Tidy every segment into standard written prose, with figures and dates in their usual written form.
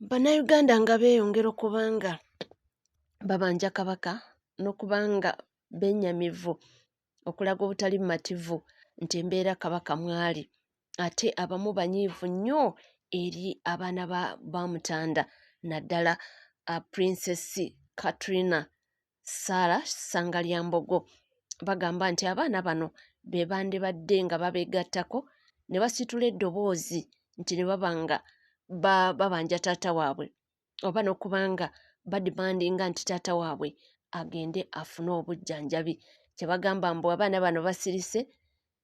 Bannayuganda nga beeyongera okubanga babanja Kabaka n'okubanga bennyamivu okulaga obutali bumativu nti embeera Kabaka mwali, ate abamu banyiivu nnyo eri abaana ba Mutanda, naddala Princess Katrina Sarah Ssangalyambogo. Bagamba nti abaana bano be bandibadde nga babeegattako ne basitula eddoboozi nti ne baba nga babanja taata waabwe, oba n'okubanga badimandinga nti taata waabwe agende afune obujjanjabi. Kye bagamba mbu abaana bano basirise,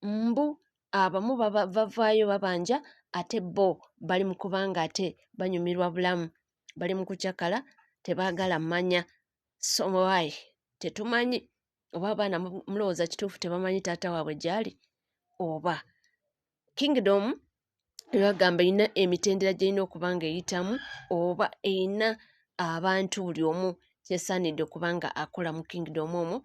mbu abamu bavaayo babanja ate bo bali mu kubanga ate banyumirwa bulamu, bali mu kucakala, tebaagala mmanya. So why tetumanyi oba abaana mulowooza kituufu tebamanyi taata waabwe gy'ali, oba Kingdom bagamba erina emitendera gy'erina okuba nga eyitamu, oba erina abantu buli omu kyesaanidde okuba nga akola mu Kingdom omwo,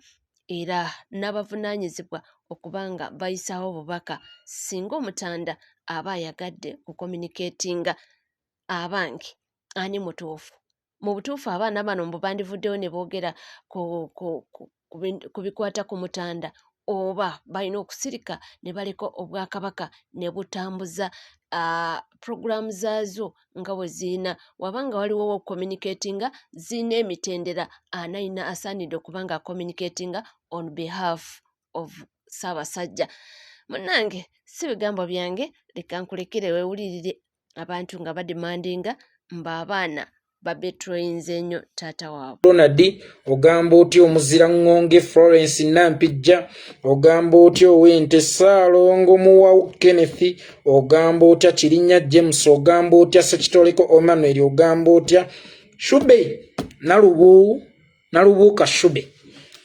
era n'abavunaanyizibwa okuba nga bayisaawo obubaka singa Omutanda aba ayagadde ku communicatinga abange ani mutuufu. Mu butuufu abaana bano mbu bandivuddeyo ne boogera ku bikwata ku Mutanda, oba balina okusirika ne baleka Obwakabaka ne butambuza puroguramu zaazo nga bwe zirina, wabanga waliwo communicatinga zirina emitendera anayina asaanidde okuba nga communicatinga on behalf of Ssaabasajja. Munnange si bigambo byange, leka nkulekere weewulirire abantu nga badimandinga mba abaana babetroyinze nnyo taata waabwe. Ronald ogamba otyo omuzira ngonge Florence Nampijja, ogamba otyo Wente Ssaalongo Muwawu Kenneth, ogamba otya Kirinnya James, ogamba otya Sekitoleko Emmanuel, ogamba otya Shube Nalubu Kashube,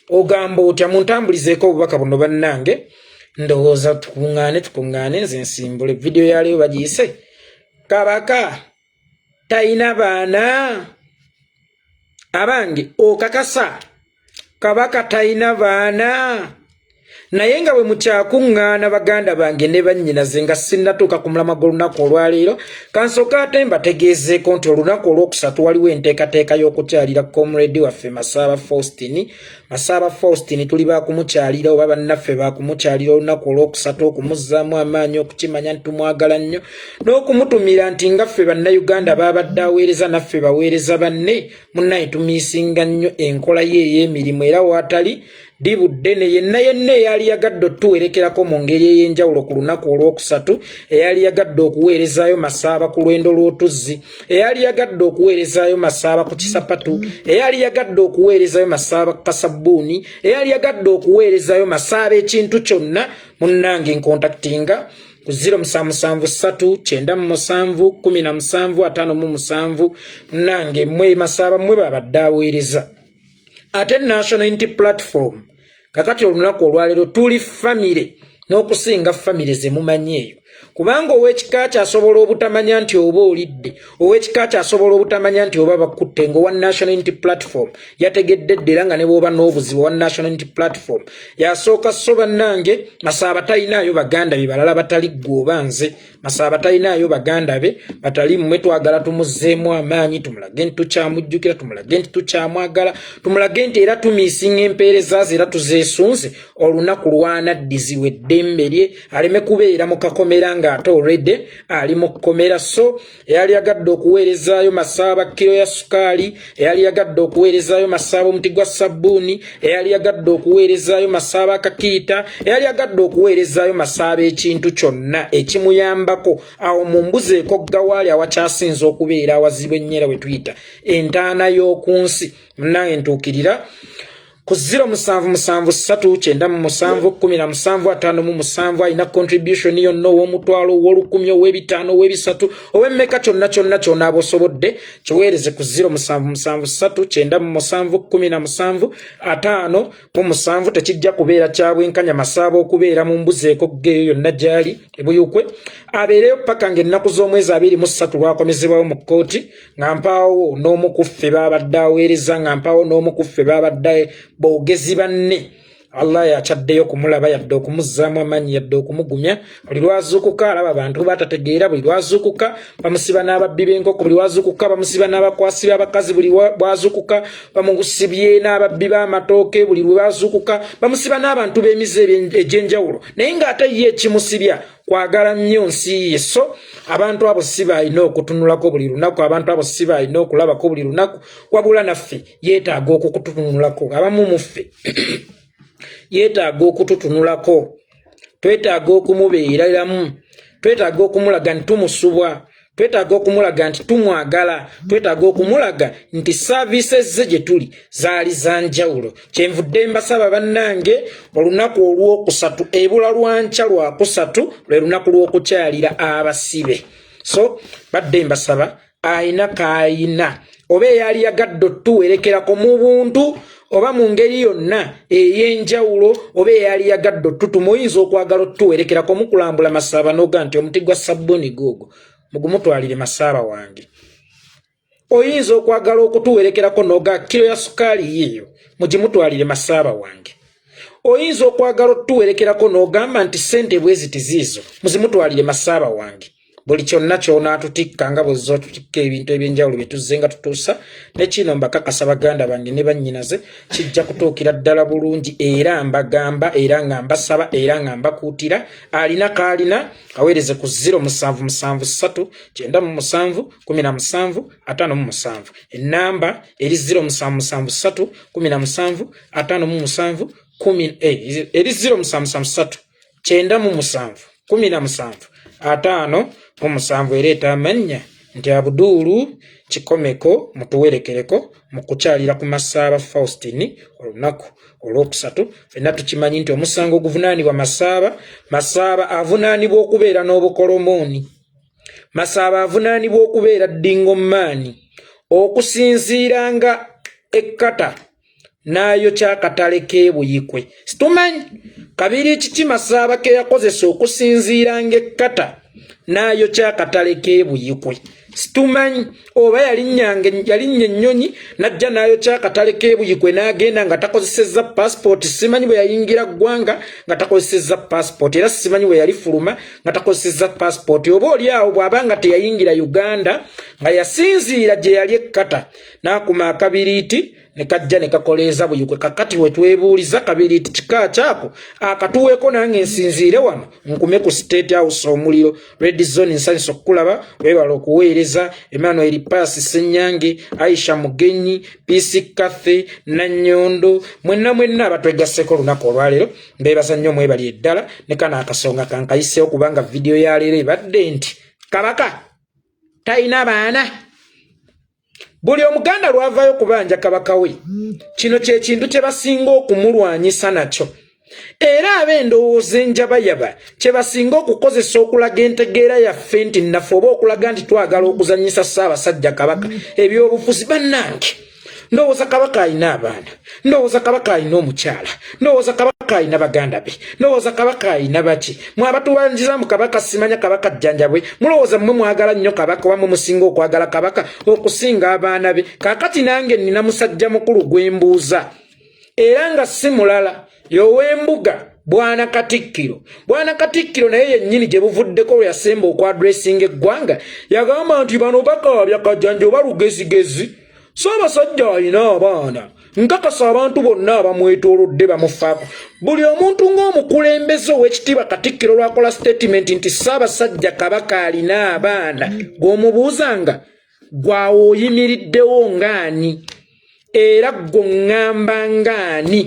ogamba otya muntambulizeeko obubaka buno bannange, ndowooza tukuŋŋaane nze nsimbule video ya leero bagiyise Kabaka talina baana abange, okakasa Kabaka talina baana? Naye nga bwe mukyakuŋŋaana baganda bange ne bannyinaze nga sinnatuuka ku mulamwa gw'olunaku olwaleero, kansooka ate mbategeezeeko nti olunaku olwokusatu waliwo enteekateeka y'okukyalira comrade waffe Masaaba Faustin tuli baakumukyalira oba bannaffe baakumukyalira olunaku olwokusatu, okumuzzaamu amaanyi, okukimanya nti tumwagala nnyo, n'okumutumira nti nga ffe bannayuganda baabadde aweereza naffe baweereza banne, munnaye tumiisinga nnyo enkola ye ey'emirimu, era waatali Dibudde yenna eyali yagadde otuwerekerako mu ngeri ey'enjawulo ku lunaku olwokusatu, eyali yagadde okuweerezaayo Masaaba ku lwendo lw'otuzzi, eyali yagadde okuweerezaayo Masaaba ku kisapatu, eyali yagadde okuweerezaayo Masaaba ku kasabbuuni, eyali yagadde okuweerezaayo Masaaba ekintu kyonna, munnange nkontaktinga ku 0773971757 munnange mwe Masaaba mwe babadde aweereza. Ate National Unity Platform kakati olunaku olwaleero tuli famire n'okusinga famire ze mumanyi eyo, kubanga ow'ekika kyasobola obutamanya nti oba olidde, ow'ekika kyasobola obutamanya nti oba bakutte, ng'owa National Unity Platform yategedde ddera nga ne bw'oba n'obuzibu owa National Unity Platform yasooka so bannange Masaaba talinaayo baganda be balala batali ggwe oba nze. Masaaba talinaayo baganda be batali mmwe, twagala tumuzzeemu amaanyi, tumulage nti tukyamujjukira, tumulage nti tukyamwagala, tumulage nti era tumiisinga empeereza ze era tuzeesunze olunaku lw'anaddiziwa eddembe lye aleme kubeera mu kakomera ng'ate already ali mu kkomera. So eyali yagadde okuweerezaayo Masaaba kilo ya sukaali, eyali yagadde okuweerezaayo Masaaba omuti gwa sabbuuni, eyali yagadde okuweerezaayo Masaaba akakiita, eyali yagadde okuweerezaayo Masaaba ekintu kyonna ekimuyambako awo mumbuzeeko gawaali awakyasinza okubeera awazibu ennyera we tuyita entaana y'okunsi. Munnange ntuukirira ku 0773971757 alina contribution yonna ow'omutwalo, ow'olukumi, ow'ebitaano, ow'ebisatu, ow'emmeka kyonna ky'onaaba osobodde kiweereze ku 0773971757. Tekijja kubeera kya bwenkanya Masaaba okubeera mu mbuzeeko geeyo yonna gy'ali ebuyukwe, abeereyo paka ng'ennaku z'omwezi 23 lwakomezebwawo mu kkooti, nga mpaawo n'omu ku ffe baabadde aweereza, nga mpaawo n'omu ku ffe baabadde boogezi banne Allah yakyaddeyo kumulaba yadde okumuzzaamu amaanyi yadde okumugumya buli lwazuukuka alaba abantu batategeera buli lwazuukuka bamusiba n'ababbi b'enkoko buli lwazuukuka bamusiba n'abakwasi b'abakazi buli lwazuukuka bamusibye n'ababbi b'amatooke buli lwazuukuka bamusiba n'abantu b'emize egy'enjawulo naye ng'ate ye ekimusibya kwagala nnyo nsi ye so abantu abo si balina okutunulako buli lunaku abantu abo si balina okulabako buli lunaku wabula naffe yeetaaga okukutunulako abamu muffe yeetaaga okututunulako twetaaga okumubeereramu twetaaga okumulaga nti tumusubwa twetaaga okumulaga nti tumwagala twetaaga okumulaga nti services ze gye tuli zaali za njawulo kyenvudde mbasaba bannange olunaku olwokusatu ebula lwanca lwakusatu lwe lunaku lw'okukyalira abasibe so badde mbasaba ayina kaayina oba eyali yagadde otuwerekerako mu buntu oba mu ngeri yonna ey'enjawulo oba eyali yagadde otutumu oyinza okwagala otuwerekerako mukulambula Masaba noga nti omuti gwa sabbuni googo mugumutwalire Masaba wange oyinza okwagala okutuwerekerako noga kilo ya sukaali yiyo mugimutwalire Masaba wange oyinza okwagala otuwerekerako nogamba nti sente bwezi tiziizo muzimutwalire Masaba wange buli kyonna ky'onaatutikka nga bw'ozza otutikka ebintu eby'enjawulo bye tuzze nga tutuusa ne kino mbakakasa baganda bange ne bannyinaze kijja kutuukira ddala bulungi era mbagamba era nga mbasaba era nga mbakuutira alina kaalina aweereze ku 0773 97 17 57 ennamba eri 0773 17 57 eri 0773 97 17 atano omusanvu ereeta amannya nti Abdulu Kikomeko mutuwerekereko mu kukyalira ku Masaba Faustini olunaku olwokusatu fenna tukimanyi nti omusango oguvunaanibwa Masaba avunaanibwa okubeera n'obukolomooni Masaba avunaanibwa okubeera ddingomaani okusinziiranga ekkata nayo kyakatale k'ebuyikwe situmanyi kabiri kiki Masaba ke yakozesa okusinziiranga ekkata nayo kyakatale k'ebuyikwe situmanyi oba yalinnya ennyonyi najja nayo kyakatale k'ebuyikwe n'agenda nga takozesezza passport simanyi bwe yayingira ggwanga nga takozesezza passport era simanyi bwe yali fuluma nga takozesezza passport oba oli awo bw'abanga teyayingira Uganda nga yasinziira gye yali ekkata n'akuma akabiriiti ne kajja ne kakoleeza buyikwe kakati we twebuuliza kabiriiti kika kyako akatuweeko nange nsinziire wano nkume ku State House omuliro Red Zone nsanyusa okukulaba weebala okuweereza Emmanuel Paasi Ssenyange Aisha Mugenyi PC Kathe Nannyondo mwenna abatwegasseko olunaku olwaleero mbeebaza nnyo mwebali eddala ne kana akasonga kankayiseewo kubanga vidiyo ya leero ebadde nti Kabaka talina baana buli omuganda lwavaayo kubanja Kabaka we kino kye kintu kye basinga okumulwanyisa nakyo era ab'endowooza enjabayaba kye basinga okukozesa okulaga entegeera yaffe nti naffe oba okulaga nti twagala okuzannyisa Ssaabasajja Kabaka ebyobufuzi bannange ndowooza Kabaka alina abaana ndowooza Kabaka alina omukyala ndowooza Kabaka alina baganda be ndowooza Kabaka alina baki mwe abatubanjiza mu Kabaka simanya Kabaka jjanjabwe mulowooza mmwe mwagala nnyo Kabaka wamwe musinga okwagala Kabaka okusinga abaana be kaakati nange nina musajja mukulu gwe mbuuza era nga si mulala y'ow'embuga Bwana Katikkiro naye yennyini gye buvuddeko lwe yasemba okwadressinga eggwanga yagamba nti bano bakaabya kajjanja oba lugezigezi Ssaabasajja alina abaana nkakasa abantu bonna abamwetoolodde bamufaako buli omuntu ng'omukulembeze ow'ekitiibwa Katikkiro lwakola statement nti Ssaabasajja Kabaka alina abaana gw'omubuuzanga gwawe oyimiriddewo ng'ani era gw'oŋŋamba ng'ani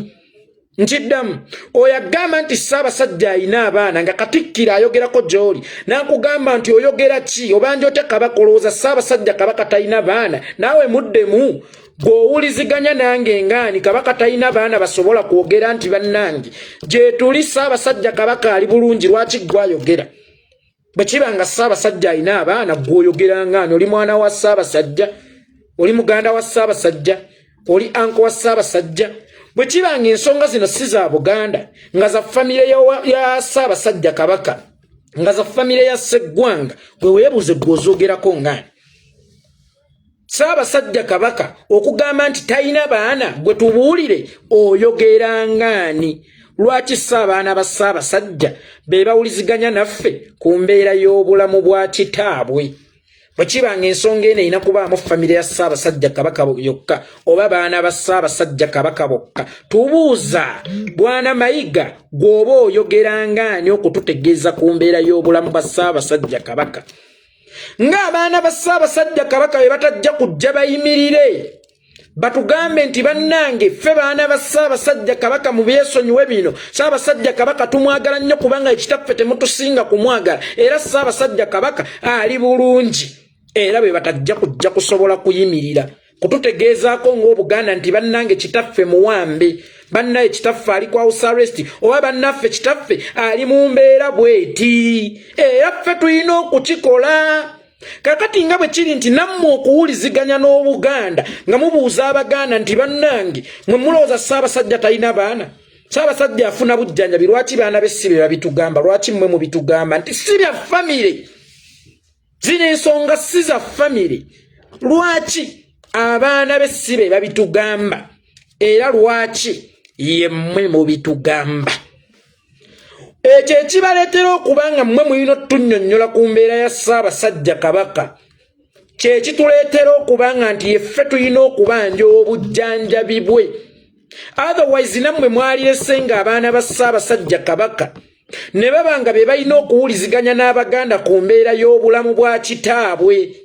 nkiddamu oyo agamba nti Ssaabasajja alina abaana nga Katikkiro ayogerako gy'oli n'akugamba nti oyogera ki obanja ote Kabaka olowooza Ssaabasajja Kabaka talina baana naawe muddemu gw'owuliziganya nange ng'ani Kabaka talina baana basobola kwogera nti bannange gye tuli Ssaabasajja Kabaka ali bulungi lwaki gwayogera bwe kiba nga Ssaabasajja alina abaana gw'oyogera ng'ani oli mwana wa Ssaabasajja oli muganda wa Ssaabasajja oli anko wa Ssaabasajja bwe kiba nga ensonga zino si za Buganda nga za famire ya Ssaabasajja Kabaka nga za famire ya Sseggwanga gwe weebuuze gw'ozoogerako ng'ani Ssaabasajja Kabaka okugamba nti talina baana gwe tubuulire oyogera ng'ani lwaki abaana ba Ssaabasajja be bawuliziganya naffe ku mbeera y'obulamu bwa kitaabwe? Bwe kibanga ensonga eno erina kubaamu famire ya Ssaabasajja Kabaka yokka oba baana ba Ssaabasajja Kabaka bokka. Tubuuza Bwana Mayiga, gw'oba oyogeranga ani okututegeeza ku mbeera y'obulamu bwa Ssaabasajja Kabaka? Ng'abaana ba Ssaabasajja Kabaka be batajja kujja bayimirire batugambe nti bannange ffe baana ba Ssaabasajja Kabaka mu byesonyiwe bino, Ssaabasajja Kabaka tumwagala nnyo kubanga ekitaffe temutusinga kumwagala, era Ssaabasajja Kabaka ali bulungi. Era be batajja kujja kusobola kuyimirira kututegeezaako ng'Obuganda nti bannange kitaffe muwambe, bannaye kitaffe ali ku house arrest, oba bannaffe kitaffe ali mu mbeera bweti, era ffe tulina okukikola. Kakati nga bwe kiri nti nammwe okuwuliziganya n'Obuganda nga mubuuza Abaganda nti bannange mwe mulowooza Ssaabasajja talina baana? Ssaabasajja afuna bujjanjabi, lwaki baana b'essibe babitugamba? Lwaki mmwe mubitugamba nti si bya famire? Zino ensonga si za famire. Lwaki abaana b'essibe babitugamba era lwaki ye mmwe mubitugamba? Ekyo ekibaleetera okubanga mmwe mulina otunnyonnyola ku mbeera ya Ssaabasajja Kabaka, kye kituleetera okubanga nti yeffe tulina okubanja obujjanjabi bwe. Otherwise nammwe mwalirese ng'abaana ba Ssaabasajja Kabaka ne babanga be balina okuwuliziganya n'Abaganda ku mbeera y'obulamu bwa kitaabwe.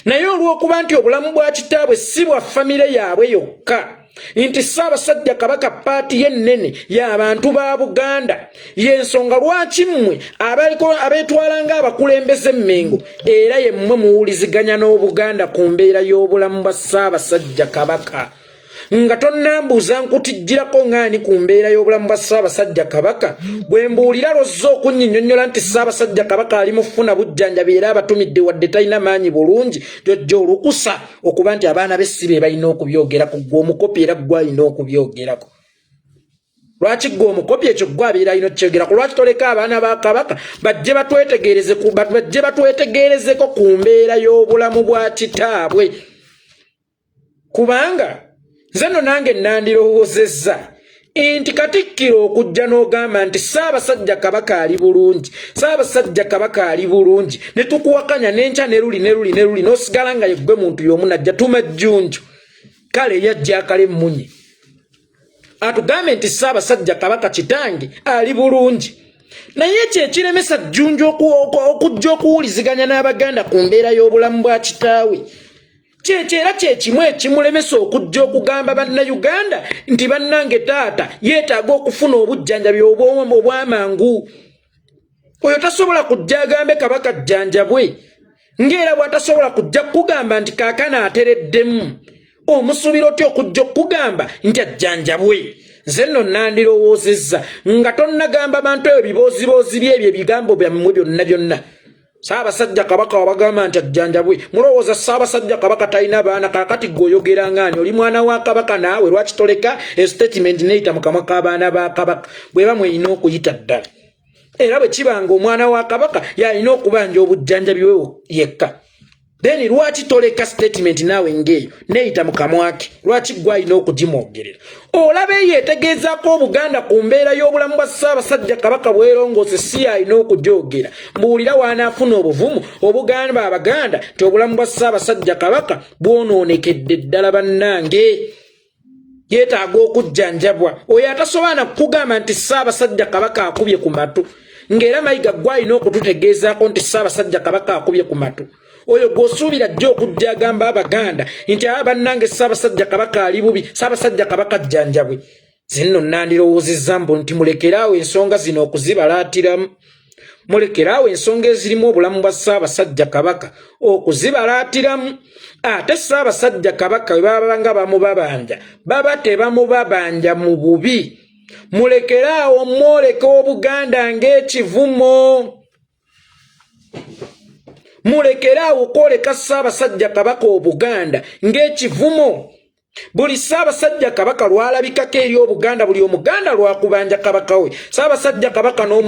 Naye olw'okuba nti obulamu bwa kitaabwe si bwa famire yaabwe yokka, nti Ssaabasajja Kabaka paati y'ennene y'abantu ba Buganda, y'ensonga lwaki mmwe abeetwala ng'abakulembeze Mmengo era ye mmwe muwuliziganya n'Obuganda ku mbeera y'obulamu bwa Ssaabasajja Kabaka. Nga tonnambuuza nkutijjirako ng'ani ku mbeera y'obulamu bwa Ssaabasajja Kabaka, bwe mbuulira lozza okunnyinnyonnyola nti Ssaabasajja Kabaka ali mu kufuna bujjanjabi era abatumidde wadde talina maanyi bulungi, jjojja olukusa okuba nti abaana b'essibe balina okubyogerako, gwe omukopi era gwe alina okubyogerako. Lwaki gwe omukopi ekyo gwe abeera alina okukyogerako? Lwaki toleka abaana ba Kabaka bajje batwetegerezeko ku mbeera y'obulamu bwa kitaabwe? Kubanga nze nno nange nandirowoozezza nti Katikkiro okujja n'ogamba nti Ssaabasajja Kabaka ali bulungi, Ssaabasajja Kabaka ali bulungi, ne tukuwakanya n'enkya ne luli n'osigala nga yeggwe muntu y'omu najja tumajjunju, kale yajja akale mmunye atugambe nti Ssaabasajja Kabaka kitange ali bulungi. Naye ekyo ekiremesa Jjunju okujja okuwuliziganya n'Abaganda ku mbeera y'obulamu bwa kitaawe, era kyekimu ekimulemesa okujja okugamba bannayuganda nti bannange taata yeetaaga okufuna obujjanjabi obw'amangu. Oyo tasobola kujja agambe Kabaka jjanjabwe, ng'era bw'atasobola kujja kugamba nti kaakana atereddemu. Omusuubira otya okujja okugamba nti ajjanjabwe? Nze nno nandirowoozezza nga tonnagamba bantu ebyo biboozi byebyo ebigambo byammwe byonna. Ssaabasajja Kabaka wabagamba nti ajjanjabwe, mulowooza Ssaabasajja Kabaka talina baana? Kaakati gw'oyogera ng'ani? Oli mwana wa Kabaka naawe, lwaki toleka statement neeyita mu kamwa k'abaana ba Kabaka bwe bamwe erina okuyita ddala? Era bwe kibanga omwana wa Kabaka y'alina okubanja obujjanjabi bwe yekka, then lwaki toleka statement naawe ng'eyo neeyita mu kamwa ke? Lwaki gwe alina okugimwogerera? Olaba yeetegeezaako Obuganda ku mbeera y'obulamu bwa Ssaabasajja Kabaka bwerongoose si alina okugyogera. Mbuulira wanaafuna obuvumu obugamba Abaganda nti obulamu bwa Ssaabasajja Kabaka bwonoonekedde ddala bannange, yeetaaga okujjanjabwa. Oyo atasobola kugamba nti Ssaabasajja Kabaka akubye ku matu, ng'era Mayiga gwe alina okututegeezaako nti Ssaabasajja Kabaka akubye ku matu. Oyo gwosuubira jjo okujja agamba Abaganda nti bannange Ssaabasajja Kabaka ali bubi, Ssaabasajja Kabaka jjanjabwe. Zinno nandirowoozezza mbu nti mulekeraawo ensonga zino okuzibalaatiramu, mulekeraawo ensonga ezirimu obulamu bwa Ssaabasajja Kabaka okuzibalaatiramu. Ate Ssaabasajja Kabaka bwe baba nga bamubabanja baba tebamubabanja mu bubi. Mulekeraawo mwoleka Obuganda ng'ekivumo. Mulekeraawo kwoleka Ssaabasajja Kabaka Obuganda ng'ekivumo. Buli Ssaabasajja Kabaka lwalabikako eri Obuganda, buli Omuganda lwakubanja Kabaka we. Ssaabasajja Kabaka n'omwana